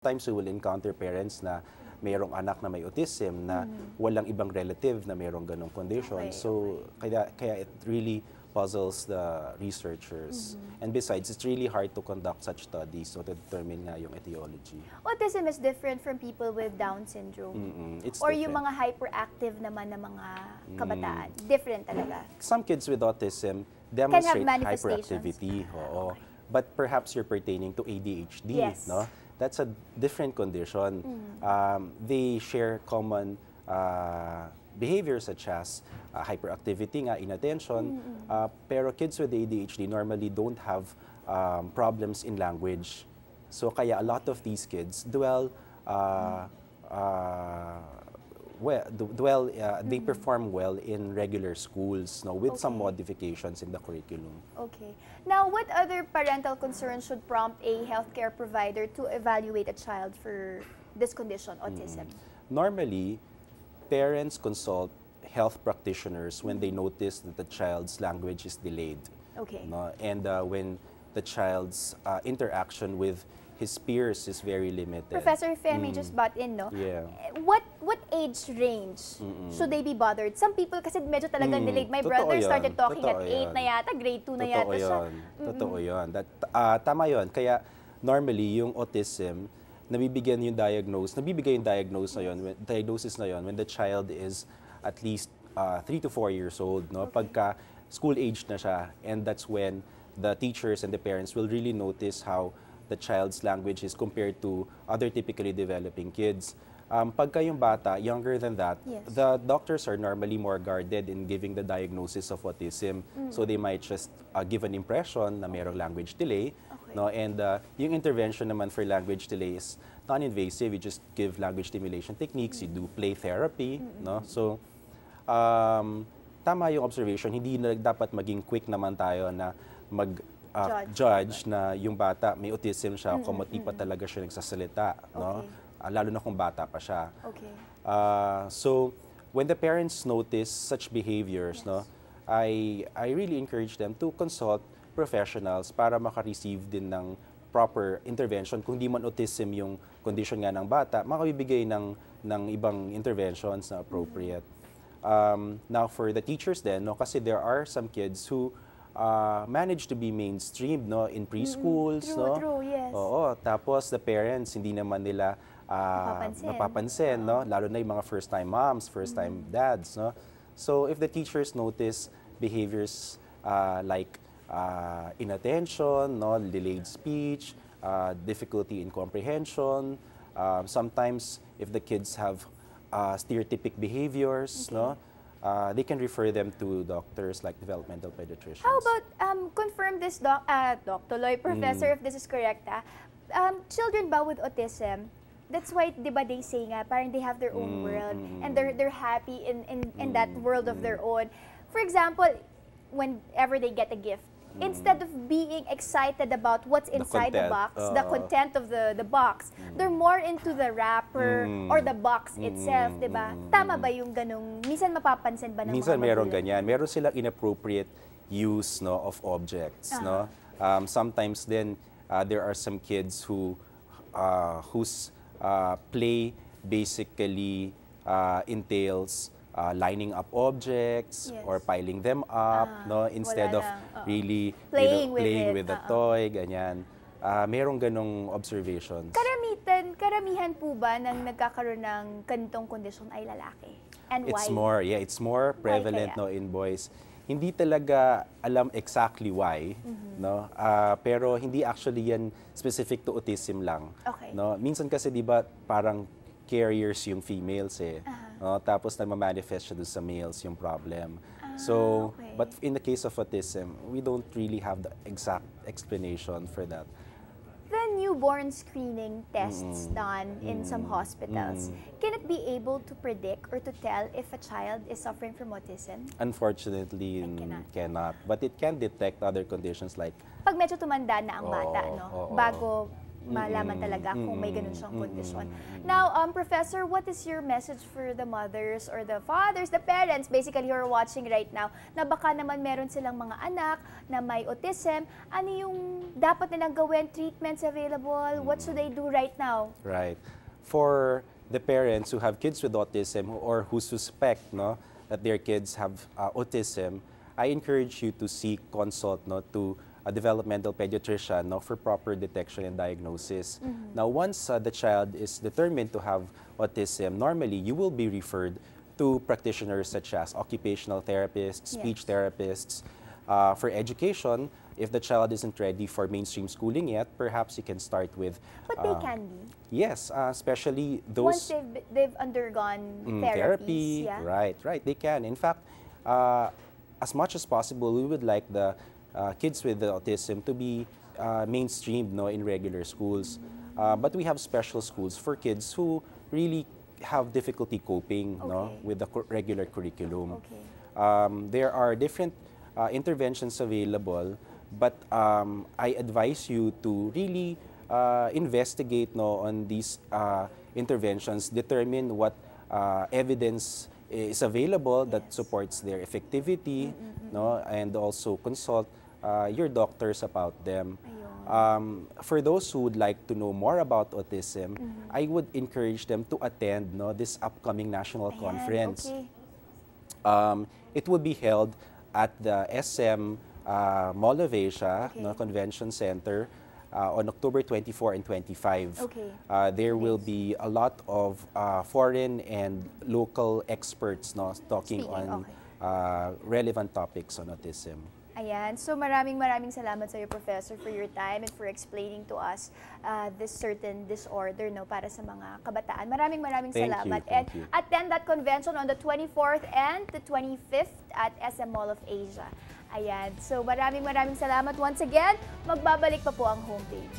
times we will encounter parents na mayroong anak na may autism na walang ibang relative na mayroong ganong condition. So, kaya it really puzzles the researchers. And besides, it's really hard to conduct such studies to determine nga yung etiology. Autism is different from people with Down syndrome? It's or different. yung mga hyperactive naman na mga kabataan? Different talaga? Some kids with autism demonstrate manifestations. hyperactivity. Oo. But perhaps you're pertaining to ADHD. Yes. No? That's a different condition. They share common behaviors such as hyperactivity, inattention. Pero kids with ADHD normally don't have problems in language. So kaya a lot of these kids they perform well in regular schools, with some modifications in the curriculum. Okay. Now, what other parental concerns should prompt a healthcare provider to evaluate a child for this condition, autism? Normally, parents consult health practitioners when they notice that the child's language is delayed. Okay. And when the child's interaction with his peers is very limited. Professor, if I may just butt in, Yeah. What age range should they be bothered? Some people kasi medyo talagang delayed. My brother started talking at 8 na yata, grade 2 na yata siya. Totoo yun. Tama yun. Kaya normally yung autism, nabibigay yung diagnosis na yun when the child is at least 3 to 4 years old. Pagka school age na siya, and that's when the teachers and the parents will really notice how the child's language is compared to other typically developing kids. Pagka yung bata, younger than that, the doctors are normally more guarded in giving the diagnosis of autism. So they might just give an impression na mayroong language delay. And yung intervention naman for language delay is non-invasive. You just give language stimulation techniques, you do play therapy. So, tama yung observation. Hindi na dapat maging quick naman tayo na judge na yung bata may autism siya, kumati pa talaga siya nagsasalita. Lalo na kung bata pa siya. So, when the parents notice such behaviors, I really encourage them to consult professionals para maka-receive din ng proper intervention. Kung di man autism yung condition nga ng bata, makabibigay ng ibang interventions na appropriate. Now, for the teachers then, kasi there are some kids who manage to be mainstreamed in preschools. True, yes. Oo, tapos the parents, hindi naman nila mapapansin, lalo na yung mga first-time moms, first-time dads. So, if the teachers notice behaviors like inattention, delayed speech, difficulty in comprehension. Sometimes, if the kids have stereotypic behaviors, they can refer them to doctors like developmental pediatricians. How about confirm this, Professor, if this is correct? Children ba with autism? That's why, di ba, they say nga, parang they have their own world and they're happy in that world of their own. For example, whenever they get a gift, instead of being excited about what's inside the box, the content of the box, they're more into the wrapper or the box itself, di ba? Tama ba yung ganong, minsan mapapansin ba ng minsan mga meron magulang? ganyan. Meron silang inappropriate use of objects. Sometimes then, there are some kids whose play basically entails lining up objects or piling them up, instead of really playing with the toy, ganyan. Merong ganong observations. Karamihan po ba ng nagkakaroon ng ganitong kondisyon ay lalaki? And why? It's more prevalent in boys. Hindi talaga alam exactly why, pero hindi actually yan specific to autism lang. Minsan kasi 'di ba parang carriers yung females tapos nagma-manifest siya doon sa males yung problem. But in the case of autism, we don't really have the exact explanation for that. The newborn screening tests done in some hospitals, can it be able to predict or to tell if a child is suffering from autism? Unfortunately, cannot. But it can detect other conditions like... Pag medyo tumanda na ang bata, bago malaman talaga kung may ganun siyang kondisyon. Now, Professor, what is your message for the mothers or the fathers, the parents, basically who are watching right now, na baka naman meron silang mga anak na may autism, ano yung dapat nilang gawin, treatments available, what should they do right now? Right. For the parents who have kids with autism or who suspect that their kids have autism, I encourage you to seek consult to a developmental pediatrician for proper detection and diagnosis. Now, once the child is determined to have autism, normally you will be referred to practitioners such as occupational therapists, speech therapists. For education, if the child isn't ready for mainstream schooling yet, perhaps you can start with... But they can be. Yes, especially those... Once they've undergone therapy, yeah? Right, they can. In fact, as much as possible, we would like the kids with the autism to be mainstreamed in regular schools. But we have special schools for kids who really have difficulty coping with the regular curriculum. There are different interventions available, but I advise you to really investigate on these interventions, determine what evidence is available that supports their effectivity, and also consult your doctors about them. For those who would like to know more about autism, I would encourage them to attend this upcoming national conference. It will be held at the SM Mall of Asia Convention Center on October 24 and 25. There will be a lot of foreign and local experts talking on relevant topics on autism. Ayan. So maraming salamat sa iyo, Professor, for your time and for explaining to us this certain disorder para sa mga kabataan. Maraming salamat. Thank you. Attend that convention on the 24th and the 25th at SM Mall of Asia. Ayan. So maraming salamat once again. Magbabalik pa po ang homepage.